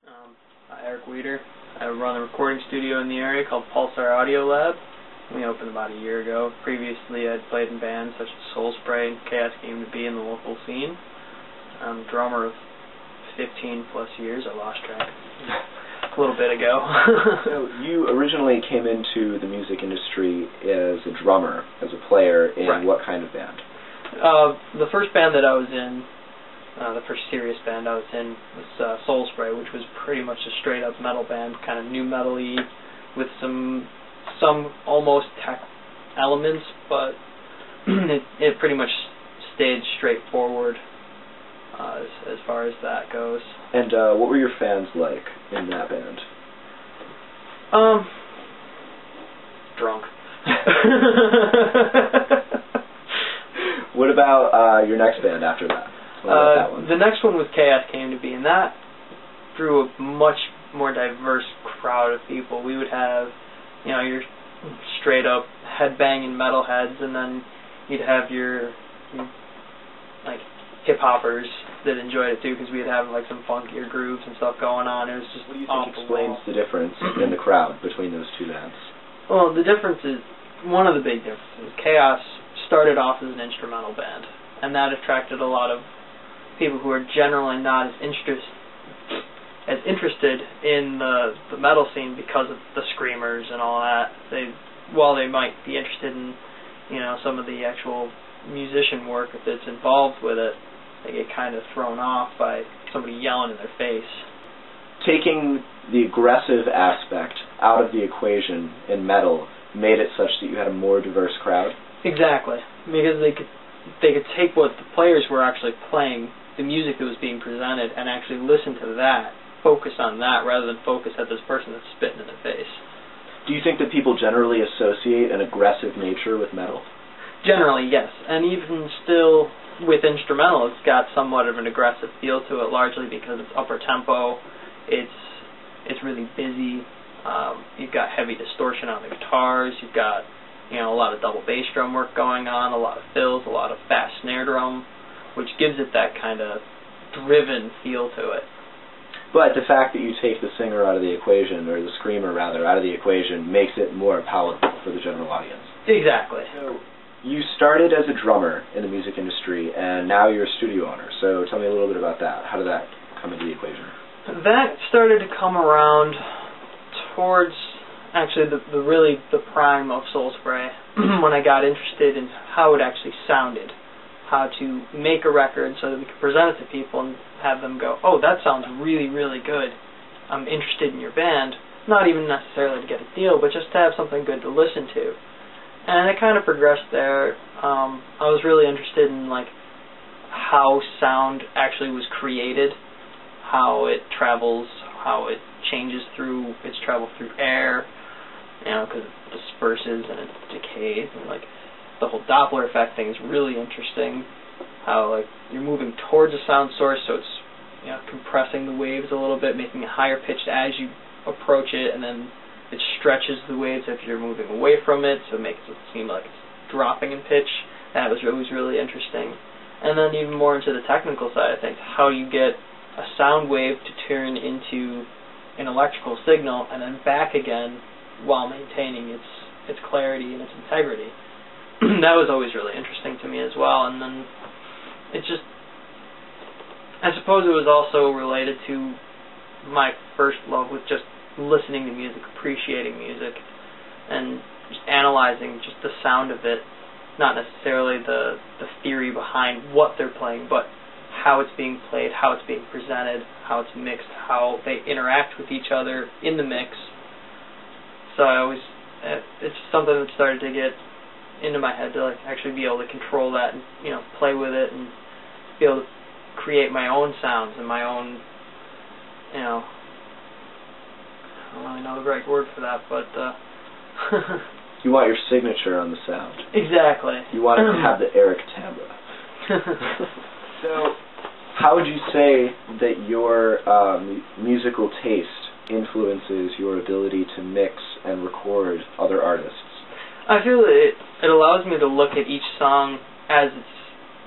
Um, Erik I run a recording studio in the area called Pulsar Audio Lab. We opened about a year ago. Previously, I'd played in bands such as Soul Spray and Chaos Game to Be in the local scene. I'm a drummer of 15 plus years. I lost track a little bit ago. So you originally came into the music industry as a drummer, as a player, in Right. What kind of band? The first band that I was in, the first serious band I was in, was Soul Spray, which was pretty much a straight up metal band, kind of new metal-y, with some almost tech elements, but it pretty much stayed straightforward as far as that goes. And what were your fans like in that band? Drunk. What about your next band after that? What about that one? The next one was Chaos Came to Be, and that drew a much more diverse crowd of people. We would have, your straight up headbanging metalheads, and then you'd have your like hip hoppers that enjoyed it too, because we'd have like some funkier grooves and stuff going on. It was just what do you think explains the difference in the crowd between those two bands? Well, the difference is, one of the big differences, Chaos started off as an instrumental band, and that attracted a lot of people who are generally not as interested in the metal scene because of the screamers and all that. While they might be interested in, some of the actual musician work that's involved with it, they get kind of thrown off by somebody yelling in their face. Taking the aggressive aspect out of the equation in metal made it such that you had a more diverse crowd? Exactly, because they could take what the players were actually playing, the music that was being presented, and actually listen to that, focus on that, rather than focus at this person that's spitting in their face. Do you think that people generally associate an aggressive nature with metal? Generally, yes. And even still, with instrumental, it's got somewhat of an aggressive feel to it, largely because it's upper tempo, it's really busy, you've got heavy distortion on the guitars, you've got a lot of double bass drum work going on, a lot of fills, a lot of fast snare drum, which gives it that kind of driven feel to it. But the fact that you take the singer out of the equation, or the screamer rather, out of the equation, makes it more palatable for the general audience. Exactly. So you started as a drummer in the music industry, and now you're a studio owner. So tell me a little bit about that. How did that come into the equation? That started to come around towards actually the prime of Soul Spray, when I got interested in how it actually sounded, how to make a record so that we could present it to people and have them go, oh, that sounds really, really good. I'm interested in your band. Not even necessarily to get a deal, but just to have something good to listen to. And it kind of progressed there. I was really interested in how sound actually was created, how it travels, how it changes through its travel through air, because it disperses and it decays, and the whole Doppler effect thing is really interesting. How you're moving towards a sound source, so it's compressing the waves a little bit, making it higher pitched as you approach it, and then it stretches the waves if you're moving away from it, so it makes it seem like it's dropping in pitch. That was always really interesting. And then even more into the technical side of things, how you get a sound wave to turn into an electrical signal and then back again while maintaining its clarity and its integrity. That was always really interesting to me as well. And then I suppose it was also related to my first love with just listening to music, appreciating music, and just analyzing just the sound of it, not necessarily the theory behind what they're playing, but how it's being played, how it's being presented, how it's mixed, how they interact with each other in the mix. So it's something that started to get into my head to actually be able to control that and play with it and be able to create my own sounds and my own, I don't really know the right word for that, but you want your signature on the sound. Exactly. You want it to have the Erik timbre. So how would you say that your musical taste influences your ability to mix and record other artists? I feel that it allows me to look at each song as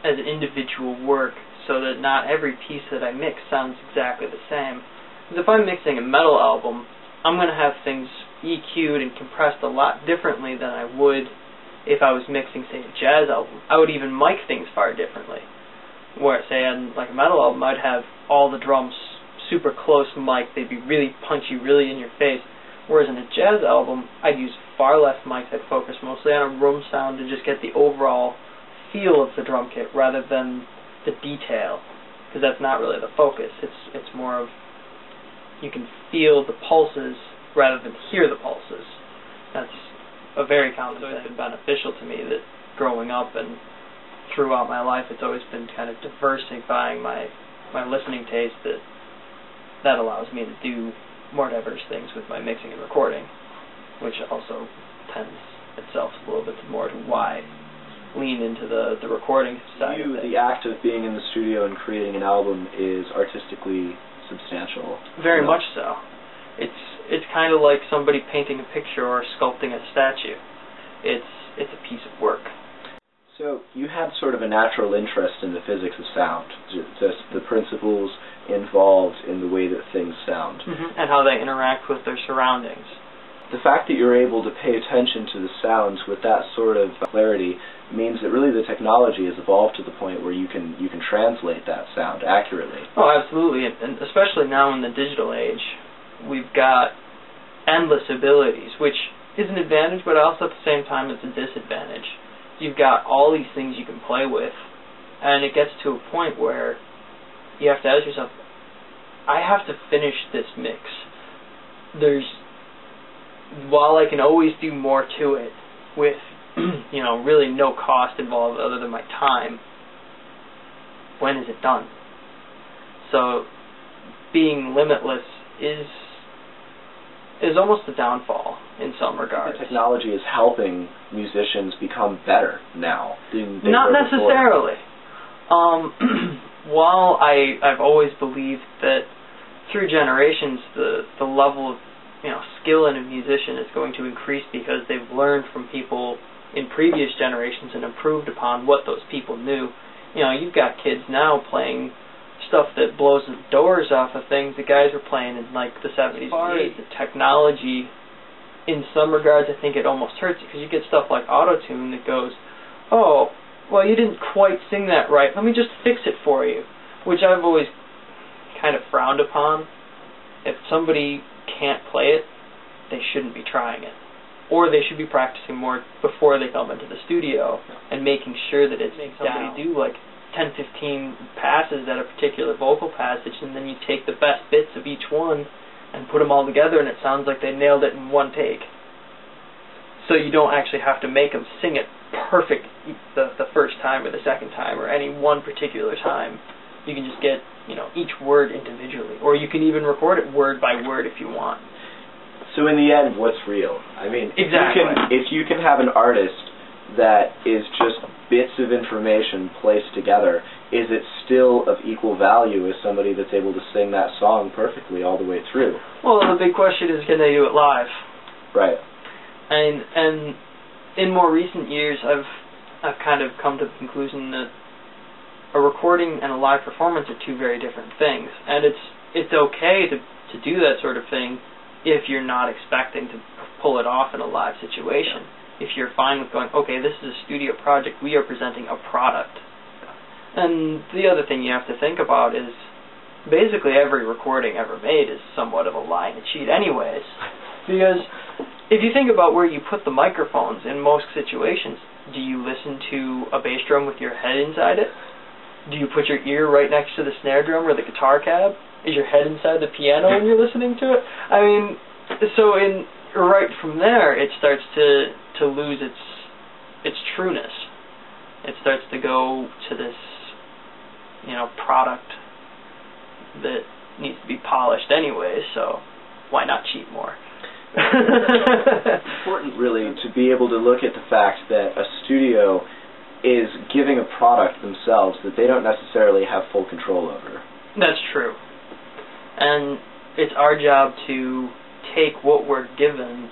an individual work, so that not every piece that I mix sounds exactly the same. Because if I'm mixing a metal album, I'm going to have things EQ'd and compressed a lot differently than I would if I was mixing, say, a jazz album. I would even mic things far differently. Where, say, on like a metal album, I'd have all the drums super close mic, they'd be really punchy, really in your face. Whereas in a jazz album, I'd use far less mics. I'd focus mostly on a room sound to just get the overall feel of the drum kit rather than the detail, because that's not really the focus. It's more of you can feel the pulses rather than hear the pulses. That's a very common thing that's been beneficial to me, that growing up and throughout my life, it's always been kind of diversifying my listening taste that allows me to do more diverse things with my mixing and recording, which also tends itself a little bit more to why lean into the recording side of it. The act of being in the studio and creating an album is artistically substantial. Very much so. It's kind of like somebody painting a picture or sculpting a statue. It's a piece of work. So you had sort of a natural interest in the physics of sound, just the principles involved in the way that things sound. Mm-hmm. And how they interact with their surroundings. The fact that you're able to pay attention to the sounds with that sort of clarity means that really the technology has evolved to the point where you can translate that sound accurately. Oh, absolutely, and especially now in the digital age, we've got endless abilities, which is an advantage, but also at the same time it's a disadvantage. You've got all these things you can play with, and it gets to a point where you have to ask yourself, I have to finish this mix. While I can always do more to it with, really no cost involved other than my time, when is it done? So being limitless is almost a downfall in some regards. The technology is helping musicians become better now than they Not were necessarily. While I've always believed that through generations the level of skill in a musician is going to increase because they've learned from people in previous generations and improved upon what those people knew. You've got kids now playing stuff that blows the doors off of things the guys were playing in like the 70s and 80s. The technology, in some regards, I think it almost hurts you, because you get stuff like auto-tune that goes, oh, well, you didn't quite sing that right, let me just fix it for you, which I've always kind of frowned upon. If somebody can't play it, they shouldn't be trying it. Or they should be practicing more before they come into the studio and making sure that it's somebody do like 10-15 passes at a particular vocal passage, and then you take the best bits of each one and put them all together, and it sounds like they nailed it in one take. So you don't actually have to make them sing it perfect the first time or the second time or any one particular time. You can just get each word individually, or you can even record it word by word if you want. So in the end, what's real? I mean, exactly. If you can have an artist that is just bits of information placed together, is it still of equal value as somebody that's able to sing that song perfectly all the way through? Well, the big question is, can they do it live? Right. And in more recent years, I've kind of come to the conclusion that a recording and a live performance are two very different things, and it's okay to do that sort of thing if you're not expecting to pull it off in a live situation. Yeah. If you're fine with going, okay, this is a studio project, we are presenting a product. And the other thing you have to think about is basically every recording ever made is somewhat of a lie in a cheat anyways. Because if you think about where you put the microphones in most situations, do you listen to a bass drum with your head inside it? Do you put your ear right next to the snare drum or the guitar cab? Is your head inside the piano when you're listening to it? I mean, so right from there, it starts to lose its trueness. It starts to go to this, product that needs to be polished anyway, so why not cheat more? It's important, really, to be able to look at the fact that a studio is giving a product themselves that they don't necessarily have full control over. That's true. And it's our job to take what we're given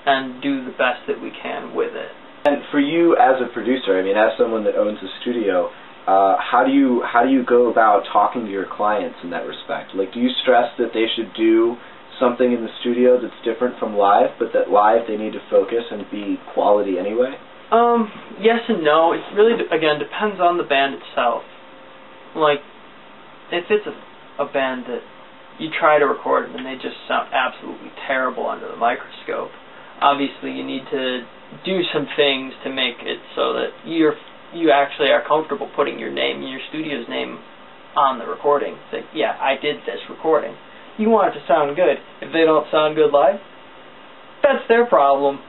and do the best that we can with it. And for you as a producer, I mean, as someone that owns a studio, how do you go about talking to your clients in that respect? Like, do you stress that they should do something in the studio that's different from live, but that live they need to focus and be quality anyway? Yes and no. It really, again, depends on the band itself. Like, if it's a band that you try to record and they just sound absolutely terrible under the microscope, obviously you need to do some things to make it so that you actually are comfortable putting your name, your studio's name, on the recording. Say, yeah, I did this recording. You want it to sound good. If they don't sound good live, that's their problem.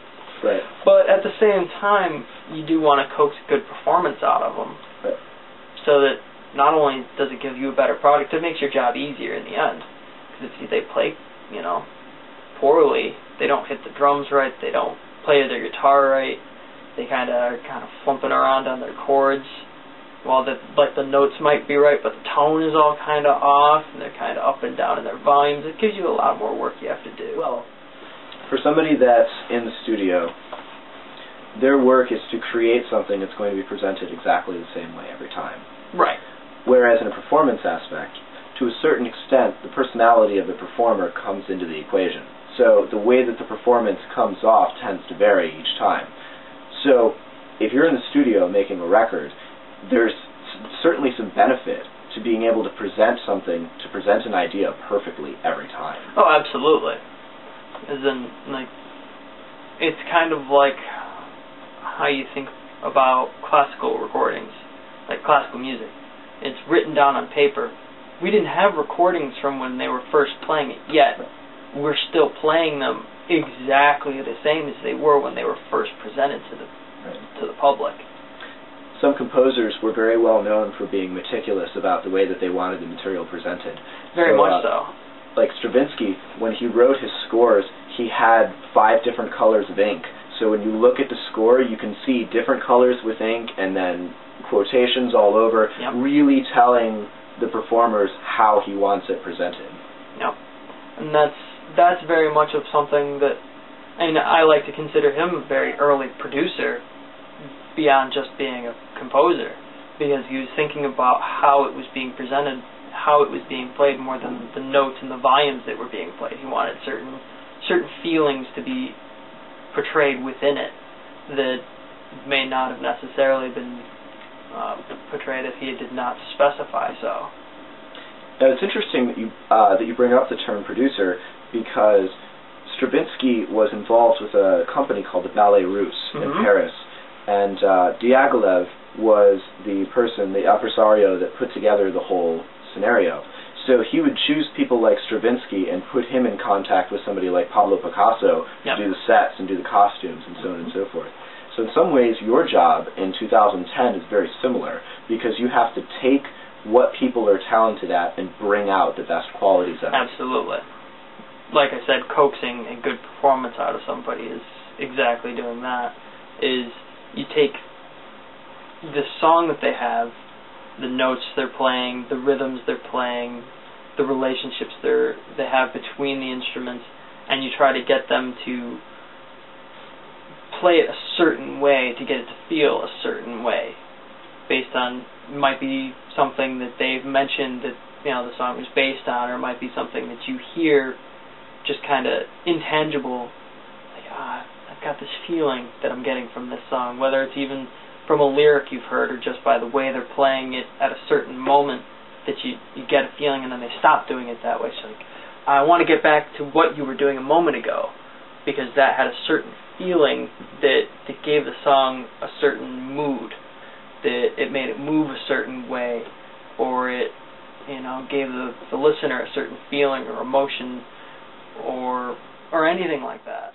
Right. But at the same time, you do want to coax a good performance out of them. Right. So that not only does it give you a better product, it makes your job easier in the end. Because if they play, poorly, they don't hit the drums right, they don't play their guitar right, they are flumping around on their chords. Well, the notes might be right, but the tone is all kind of off, and they're kind of up and down in their volumes. It gives you a lot more work you have to do. Well, for somebody that's in the studio, their work is to create something that's going to be presented exactly the same way every time. Right. Whereas in a performance aspect, to a certain extent, the personality of the performer comes into the equation. So the way that the performance comes off tends to vary each time. So if you're in the studio making a record, there's certainly some benefit to being able to present an idea perfectly every time. Oh, absolutely. As in, it's kind of like how you think about classical recordings, like classical music. It's written down on paper. We didn't have recordings from when they were first playing it yet. We're still playing them exactly the same as they were when they were first presented to the public. Some composers were very well known for being meticulous about the way that they wanted the material presented. Very much so. Like Stravinsky, when he wrote his scores, he had 5 different colors of ink. So when you look at the score, you can see different colors with ink and then quotations all over, yep, really telling the performers how he wants it presented. Yep. And that's very much of something that, and I like to consider him a very early producer beyond just being a composer, because he was thinking about how it was being presented, how it was being played, more than the notes and the volumes that were being played. He wanted certain feelings to be portrayed within it that may not have necessarily been portrayed if he did not specify so. Now it's interesting that you bring up the term producer, because Stravinsky was involved with a company called the Ballet Russe in Paris, and Diaghilev was the person, the impresario, that put together the whole scenario. So he would choose people like Stravinsky and put him in contact with somebody like Pablo Picasso to do the sets and do the costumes and so on and so forth. So in some ways, your job in 2010 is very similar, because you have to take what people are talented at and bring out the best qualities of it. Absolutely. Like I said, coaxing a good performance out of somebody is exactly doing that. Is you take the song that they have, the notes they're playing, the rhythms they're playing, the relationships they have between the instruments, and you try to get them to play it a certain way, to get it to feel a certain way, based on, might be something that they've mentioned that the song is based on, or it might be something that you hear just kind of intangible, like, I've got this feeling that I'm getting from this song, whether it's even from a lyric you've heard or just by the way they're playing it at a certain moment, that you get a feeling and then they stop doing it that way. So like, I want to get back to what you were doing a moment ago, because that had a certain feeling that gave the song a certain mood, that it made it move a certain way, or it gave the listener a certain feeling or emotion or anything like that.